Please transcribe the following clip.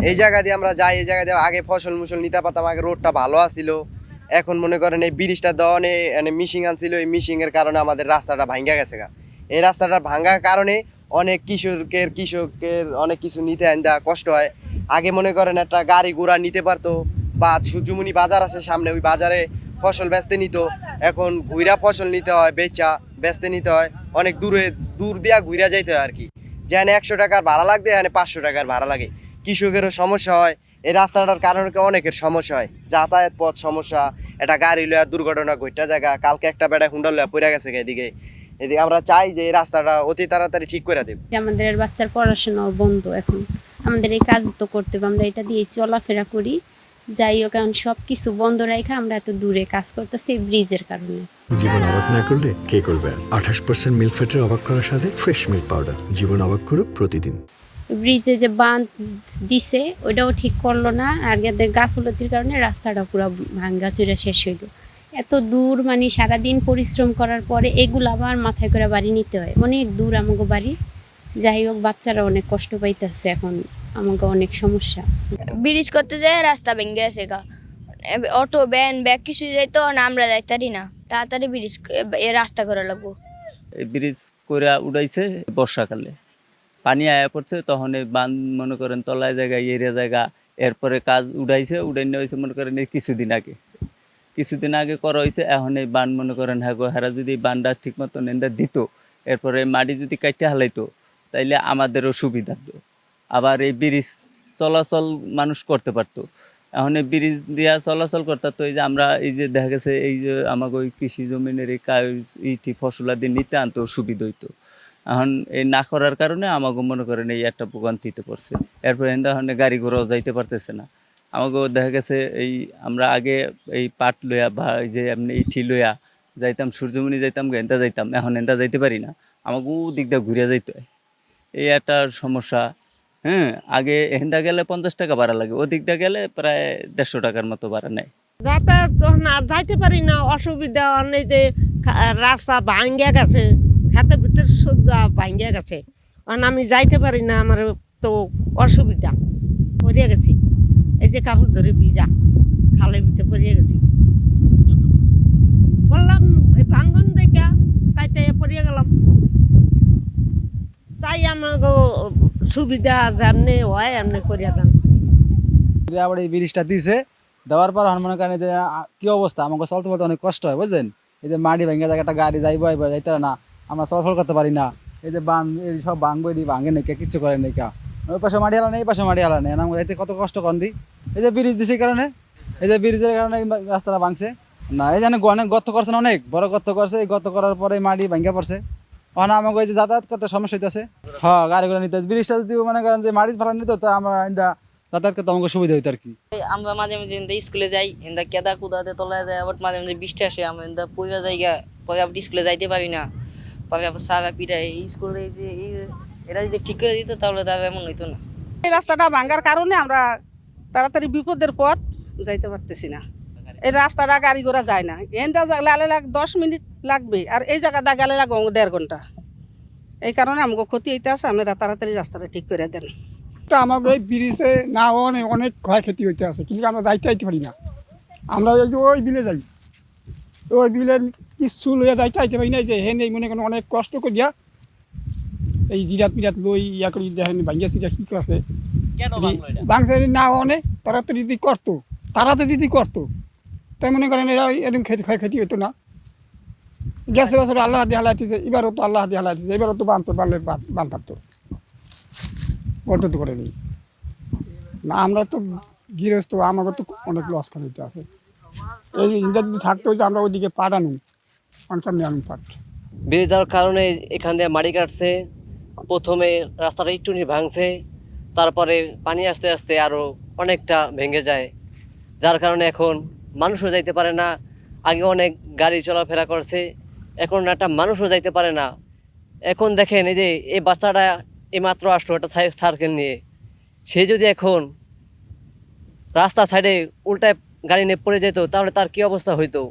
এই জায়গা দিয়ে আমরা যাই, এই জায়গা দিয়ে আগে ফসল মুসল নিতে পারতাম, আগে রোডটা ভালো আছিল। এখন মনে করেন এই ব্রিজটা দেওয়ানে মিশিং আনছিল, এই মিশিং এর কারণে আমাদের রাস্তাটা ভাঙ্গা গেছে গা। এই রাস্তাটা ভাঙ্গার কারণে অনেক কৃষকের অনেক কিছু নিতে আনতে কষ্ট হয়। আগে মনে করেন একটা গাড়ি ঘোড়া নিতে পারতো, বা সূর্যমণি বাজার আছে সামনে, ওই বাজারে ফসল বেচতে নিত। এখন ঘুরা ফসল নিতে হয়, বেচতে নিতে হয়, অনেক দূর দিয়া ঘুরা যাইতে হয় আর কি। যেখানে 100 টাকার ভাড়া লাগবে এখানে 500 টাকার ভাড়া লাগে। কৃষকেরও সমস্যা হয়, এই রাস্তাটার কারণে অনেকের সমস্যা হয়, যাতায়াত পথ সমস্যা। একটা গাড়ি লয়া দুর্ঘটনা ঘটা জায়গা, কালকে একটা বেড়া হুন্ডা লয়া পড়ে গেছে এদিকে। আমরা চাই যে এই রাস্তাটা অতি তাড়াতাড়ি ঠিক করে দেব। আমাদের বাচ্চার পড়াশোনা বন্ধ, এখন আমাদের এই কাজ তো করতে হবে, আমরা এটা দিয়ে চলাফেরা করি। যাই হোক, এখন সব কিছু বন্ধ রেখে আমরা এত দূরে কাজ করতেছি এই ব্রিজের কারণে। জীবন অবাক না করলে কে করবে? 28% মিল্ক ফ্যাটের অবাক করার সাথে ফ্রেশ মিল্ক পাউডার। জীবন অবাক করুক প্রতিদিন। ব্রিজে যে বাঁধ দিছে ওইটাও ঠিক করলো না, আর এদের গাফলতির কারণে রাস্তাটা পুরো ভাঙ্গা চুরা শেষ হইলো। এত দূর মানে সারাদিন পরিশ্রম করার পরে এগুলো আবার মাথায় করে বাড়ি নিতে হয়, অনেক দূর আমাকে বাড়ি। যাই হোক, বাচ্চারা অনেক কষ্ট পাইতেছে, এখন আমাকে অনেক সমস্যা। ব্রিজ করতে যায় রাস্তা ভেঙে গেছে গা, অটো ভ্যান ব্যাগ কিছু যাইতো না, আমরা যাইতারি না, তাড়াতাড়ি ব্রিজ রাস্তা করে লাগবো। এই ব্রিজ করে উড়াইছে বর্ষাকালে, পানি আয়া পড়ছে, তখন এই বাঁধ মনে করেন তলায় জায়গা এরিয়া জায়গা, এরপরে কাজ উড়াইছে, উড়াই নেওয়া হয়েছে মনে করেন এই কিছুদিন আগে করা হয়েছে। এখন এই বান মনে করেন হেরা যদি বানটা ঠিক মতো নেন্দা দিত, এরপরে মাটি যদি কাটতে হালাইতো, তাইলে আমাদেরও সুবিধা হতো। আবার এই ব্রিজ চলাচল মানুষ করতে পারতো। এখন এই ব্রিজ দিয়া চলাচল করতে তো এই যে আমরা এই যে দেখা গেছে এই যে আমাকে ওই কৃষি জমিনের এই ফসলাদি নিতে আনতে সুবিধা হইতো। এখন এই না করার কারণে আমাকে মনে করেন এই একটা ভোগান্তিতে পড়ছে। এরপরে এখন গাড়ি ঘোড়াও যাইতে পারতেছে না। আমাকেও দেখা গেছে এই আমরা আগে এই পাট লইয়া বা এই যে এমনি ইটি লইয়া যাইতাম, সূর্যমণি যাইতাম, এনতা যাইতাম, এখন এনতা যাইতে পারি না, আমাকেও দিকটা ঘুরে যাইতে হয়, এই একটা সমস্যা। হ্যাঁ, আগে এখানটা গেলে 50 টাকা ভাড়া লাগে, ওদিকটা গেলে প্রায় 150 টাকার মতো ভাড়া নেয়। যাতায়াত তখন আর যাইতে পারি না, অসুবিধা অনেক যে রাস্তা ভাঙ্গা গেছে, হাতের ভিতর সোজা ভাঙ্গা গেছে, কারণ আমি যাইতে পারি না, আমার তো অসুবিধা পড়িয়া গেছি। এই যে কাপড় ধরে ভিজা খালের ভিতরে পড়িয়া গেছি, বললাম এই ভাঙ্গন দেখা কাইতে পড়িয়া গেলাম। চাই আমাকে সুবিধা যেমনি হয় এমনি করিয়া দেন। আবার এই ব্রিজটা দিছে, দেওয়ার পর মনে করেন যে কি অবস্থা, আমাকে চলতে বলতে অনেক কষ্ট হয় বুঝলেন। এই যে মাটি ভেঙে যায়, একটা গাড়ি যাইবো যাইতে না, আমরা চলাচল করতে পারি না। এই যে এই সব ভাঙবো ভাঙে নাকি কিচ্ছু করে নাকি, ওই পাশে মাটি হালা নেই, এই পাশে মাটি হালা নেই, আমাকে যাইতে কত কষ্ট করেন দিই। এই যে ব্রিজ দিছে কারণে, এই যে ব্রিজের কারণে রাস্তাটা ভাঙছে না। এই জানে অনেক গর্ত করছে, অনেক বড় গর্ত করছে, এই গর্ত করার পরে মাটি ভেঙে পড়ছে। ওখানে আমাকে ওই যে যাতায়াত করতে সমস্যা হইতেছে। হ্যাঁ, গাড়িগুলো নিতে ব্রিজটা যদি মনে করেন যে মাটি ফেলা নিত, তো আমরা যাতায়াত করতে আমাকে সুবিধা হইতো আর কি। আমরা মাঝে মাঝে স্কুলে যাই, কেদা কুদাতে তলায় যায়, আবার মাঝে মাঝে বৃষ্টি আসে, আমরা পয়লা জায়গা পরে আবার স্কুলে যাইতে পারি না, পরে আবার সারা পিঠায় এই স্কুলে যে এটা যদি ঠিক করে দিত তাহলে তার এমন হইতো না। এই রাস্তাটা ভাঙার কারণে আমরা তাড়াতাড়ি বিপদের পথ যাইতে পারতেছি না। এই রাস্তাটা গাড়ি ঘোড়া যায় না, এনটা গেলে 10 মিনিট লাগবে, আর এই জায়গাটা গেলে লাগবে 1.5 ঘন্টা। এই কারণে আমাকে ক্ষতি হইতে আছে, আপনারা তাড়াতাড়ি রাস্তাটা ঠিক করে দেন। আমাকে এই ব্রিজে না অনেক ক্ষয়ক্ষতি হইতে আছে, কিন্তু আমরা যাইতে পারি না। আমরা ওই বিলে যাই, ওই বিলে কিছু লইয়া যাইতে পারি না, যে হেন এই মনে করেন অনেক কষ্ট করিয়া এই জিরাত মিরাত লই ইয়া করি, দেখেন ভাঙ্গিয়া চিরা কি আছে বাংলা না অনেক তাড়াতাড়ি যদি করতো তাই মনে করেন এরা এরকম ক্ষয়ক্ষতি হতো না। গেছে বছর আল্লাহ দিয়ে হালাইতেছে, এবারও তো আল্লাহ দিয়ে হালাইতেছে, এবারও তো বানতে পারলে বানতারতো করতে তো করে নেই না। আমরা তো গৃহস্থ, আমাকে তো অনেক লস খাইতে আছে। এই ইন্টার যদি থাকতো যে আমরা ওইদিকে পাঠানো সামনে আমি পাঠ। ব্রিজ যাওয়ার কারণে এখান দিয়ে মাটি কাটছে, প্রথমে রাস্তাটা একটু ভাঙছে, তারপরে পানি আস্তে আস্তে আরও অনেকটা ভেঙে যায়, যার কারণে এখন মানুষও যাইতে পারে না। আগে অনেক গাড়ি চলাফেরা করছে, এখন একটা মানুষও যাইতে পারে না। এখন দেখেন এই যে এই বাচ্চাটা এইমাত্র আসলো একটা সার্কেল নিয়ে, সে যদি এখন রাস্তা সাইডে উল্টায় গাড়ি নিয়ে পড়ে যেত তাহলে তার কী অবস্থা হইতো।